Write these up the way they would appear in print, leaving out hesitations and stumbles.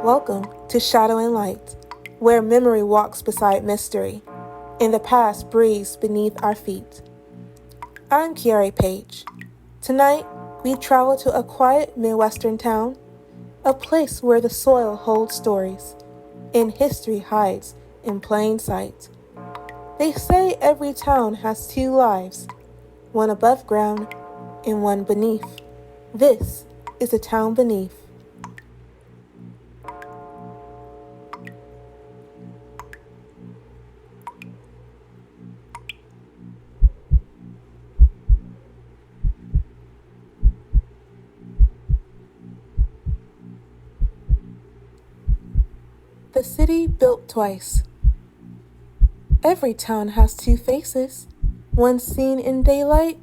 Welcome to Shadow and Light, where memory walks beside mystery, and the past breathes beneath our feet. I'm Kiara Page. Tonight, we travel to a quiet Midwestern town, a place where the soil holds stories, and history hides in plain sight. They say every town has two lives, one above ground and one beneath. This is a town beneath. The city built twice. Every town has two faces, one seen in daylight,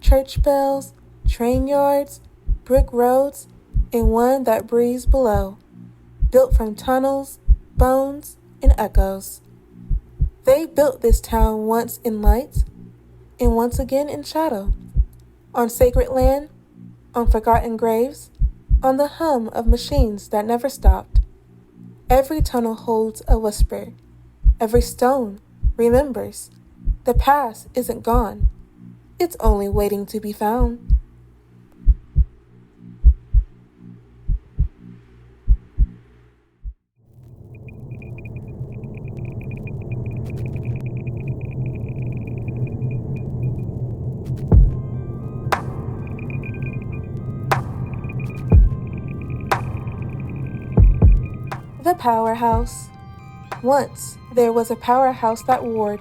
church bells, train yards, brick roads, and one that breathes below, built from tunnels, bones, and echoes. They built this town once in light and once again in shadow, on sacred land, on forgotten graves, on the hum of machines that never stopped. Every tunnel holds a whisper. Every stone remembers. The past isn't gone. It's only waiting to be found. The powerhouse. Once there was a powerhouse that roared.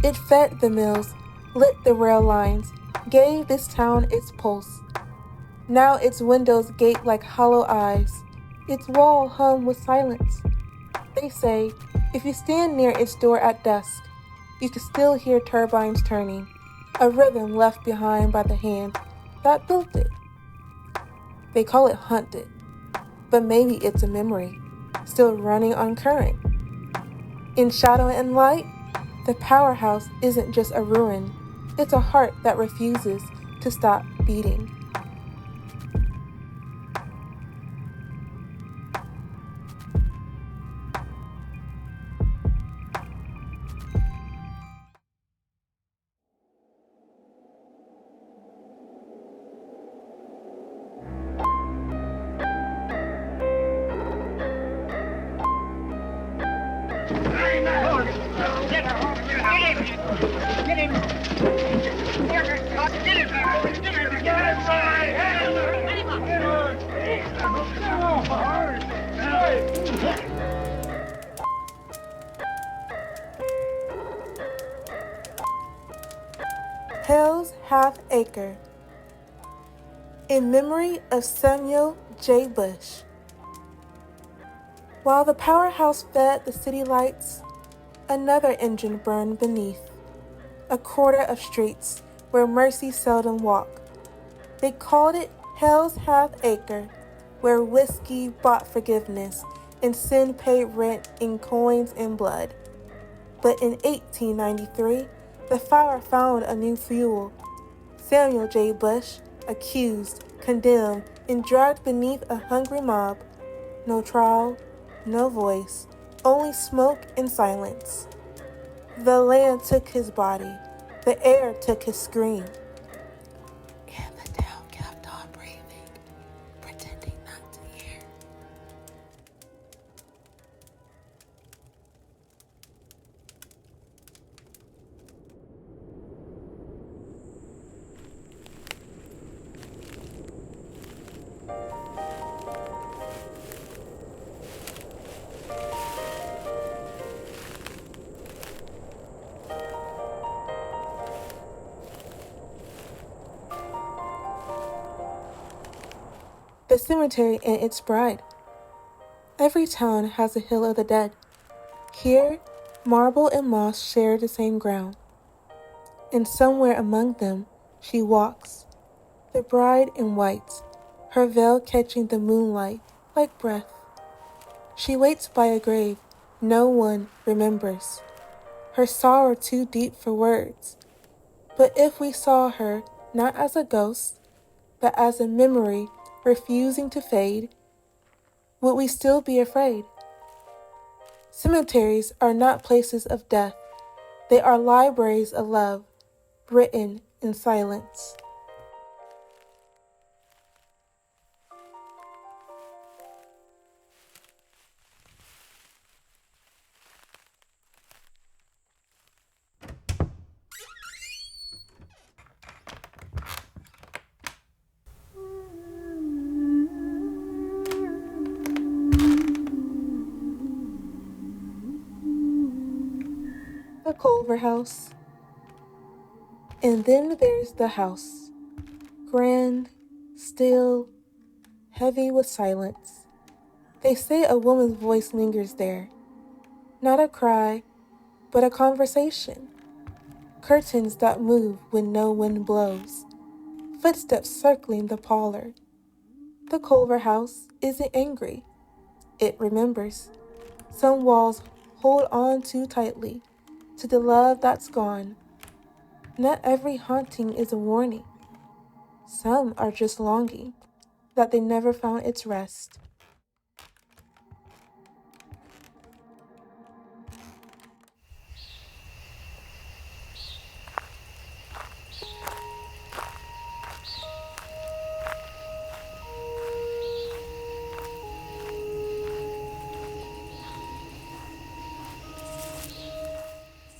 It fed the mills, lit the rail lines, gave this town its pulse. Now its windows gape like hollow eyes, its wall hum with silence. They say, if you stand near its door at dusk, you can still hear turbines turning, a rhythm left behind by the hand that built it. They call it haunted, but maybe it's a memory, still running on current. In shadow and light, the powerhouse isn't just a ruin, it's a heart that refuses to stop beating. Hell's Half Acre. In memory of Samuel J. Bush. While the powerhouse fed the city lights, another engine burned beneath, a quarter of streets where mercy seldom walked. They called it Hell's Half Acre, where whiskey bought forgiveness and sin paid rent in coins and blood. But in 1893, the fire found a new fuel. Samuel J. Bush, accused, condemned, and dragged beneath a hungry mob. No trial, no voice, only smoke and silence. The land took his body, the air took his scream. And the town kept on breathing, pretending not to hear. The cemetery and its bride. Every town has a hill of the dead. Here, marble and moss share the same ground. And somewhere among them, she walks, the bride in white, her veil catching the moonlight like breath. She waits by a grave no one remembers, her sorrow too deep for words. But if we saw her not as a ghost, but as a memory refusing to fade, would we still be afraid? Cemeteries are not places of death. They are libraries of love, written in silence. The Culver House. And then there's the house. Grand, still, heavy with silence. They say a woman's voice lingers there. Not a cry, but a conversation. Curtains that move when no wind blows. Footsteps circling the parlor. The Culver House isn't angry. It remembers. Some walls hold on too tightly to the love that's gone. Not every haunting is a warning. Some are just longing that they never found its rest.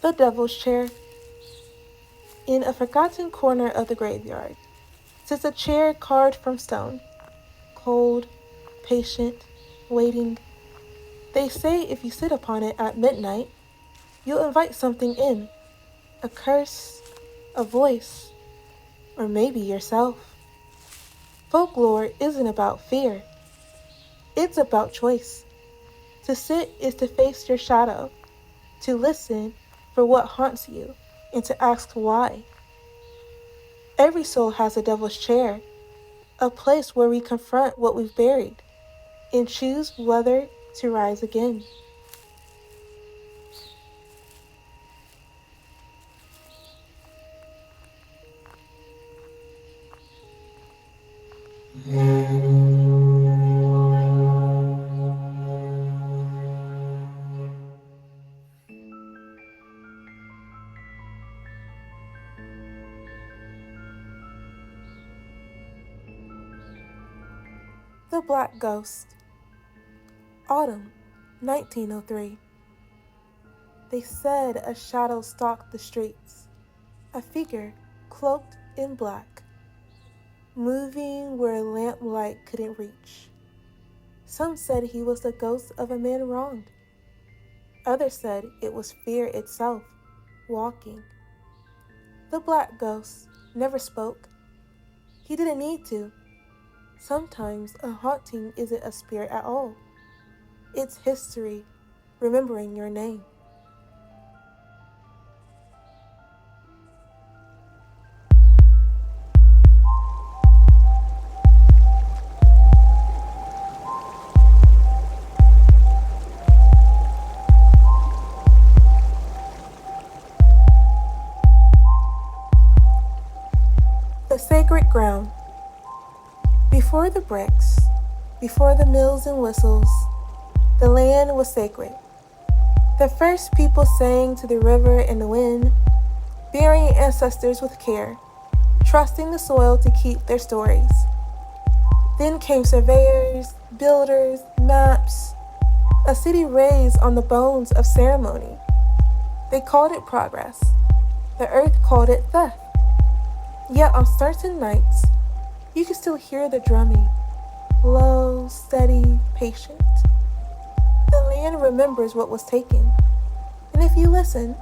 The Devil's Chair. In a forgotten corner of the graveyard sits a chair carved from stone. Cold, patient, waiting. They say if you sit upon it at midnight, you'll invite something in. A curse, a voice, or maybe yourself. Folklore isn't about fear. It's about choice. To sit is to face your shadow, to listen for what haunts you, and to ask why. Every soul has a devil's chair, a place where we confront what we've buried and choose whether to rise again. The Black Ghost. Autumn, 1903. They said a shadow stalked the streets, a figure cloaked in black, moving where lamplight couldn't reach. Some said he was the ghost of a man wronged. Others said it was fear itself, walking. The Black Ghost never spoke. He didn't need to. Sometimes a haunting isn't a spirit at all. It's history, remembering your name. The Sacred Ground. Before the bricks, before the mills and whistles, the land was sacred. The first people sang to the river and the wind, burying ancestors with care, trusting the soil to keep their stories. Then came surveyors, builders, maps, a city raised on the bones of ceremony. They called it progress. The earth called it theft. Yet on certain nights, you can still hear the drumming, low, steady, patient. The land remembers what was taken, and if you listen,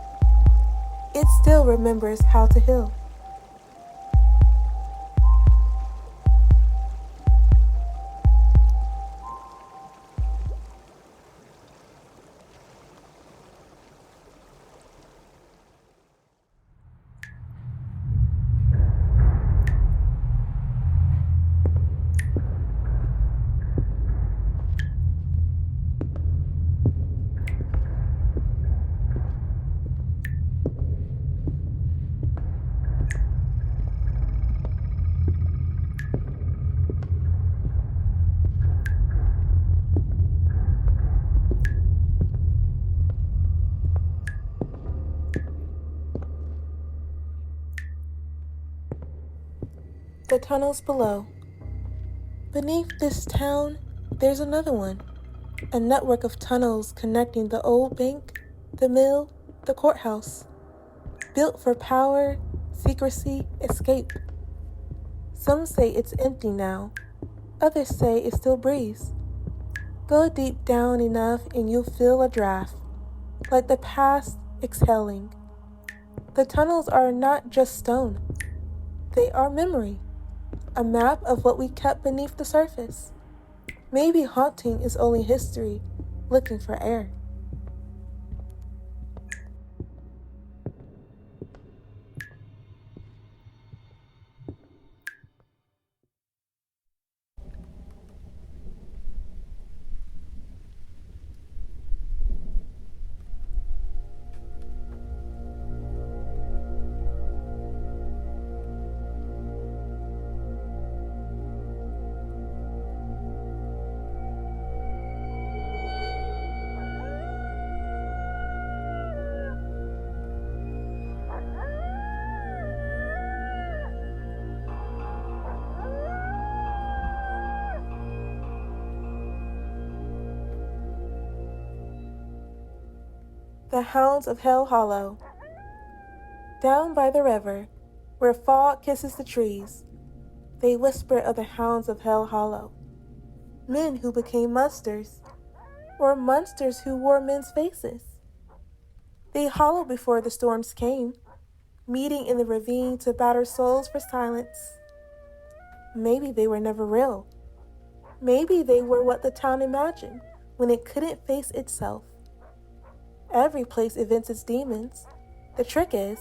it still remembers how to heal. The tunnels below. Beneath this town, there's another one. A network of tunnels connecting the old bank, the mill, the courthouse. Built for power, secrecy, escape. Some say it's empty now. Others say it still breathes. Go deep down enough and you'll feel a draft, like the past exhaling. The tunnels are not just stone. They are memory, a map of what we kept beneath the surface. Maybe haunting is only history, looking for air. The Hounds of Hell Hollow. Down by the river, where fog kisses the trees, they whisper of the Hounds of Hell Hollow. Men who became monsters, or monsters who wore men's faces. They hollowed before the storms came, meeting in the ravine to batter souls for silence. Maybe they were never real. Maybe they were what the town imagined when it couldn't face itself. Every place invents its demons. The trick is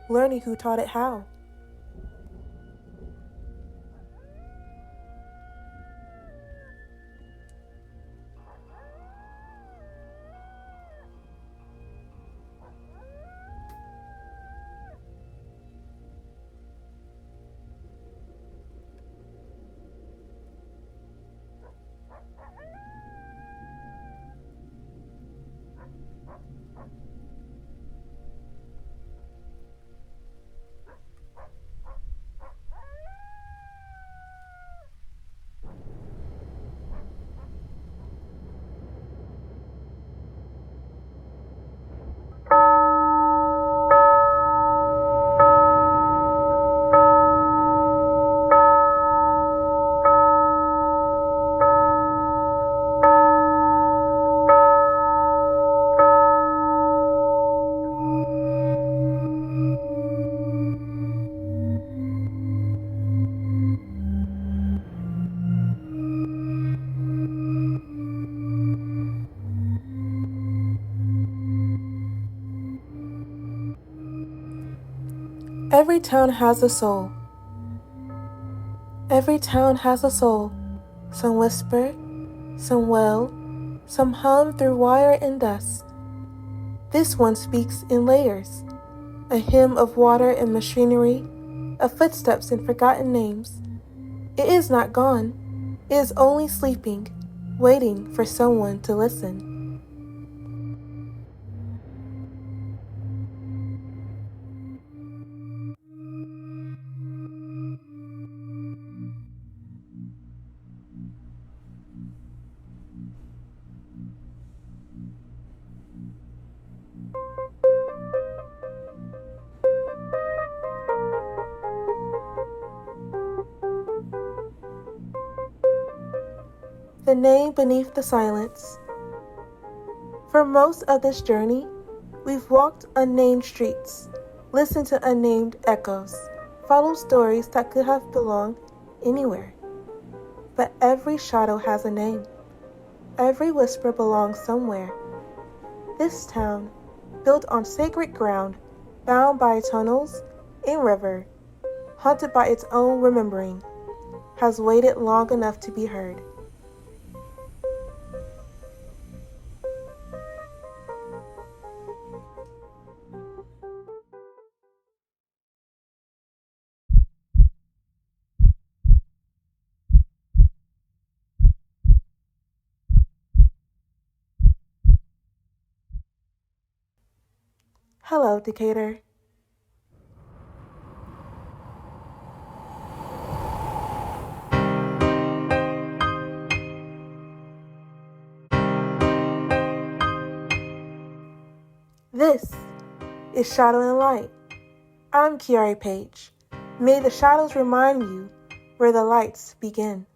learning who taught it how. Every town has a soul. Every town has a soul. Some whisper, some wail, some hum through wire and dust. This one speaks in layers, a hymn of water and machinery, of footsteps and forgotten names. It is not gone. It is only sleeping, waiting for someone to listen. The name beneath the silence. For most of this journey, we've walked unnamed streets, listened to unnamed echoes, followed stories that could have belonged anywhere. But every shadow has a name. Every whisper belongs somewhere. This town, built on sacred ground, bound by tunnels and river, haunted by its own remembering, has waited long enough to be heard. Hello, Decatur. This is Shadow and Light. I'm Kiara Page. May the shadows remind you where the lights begin.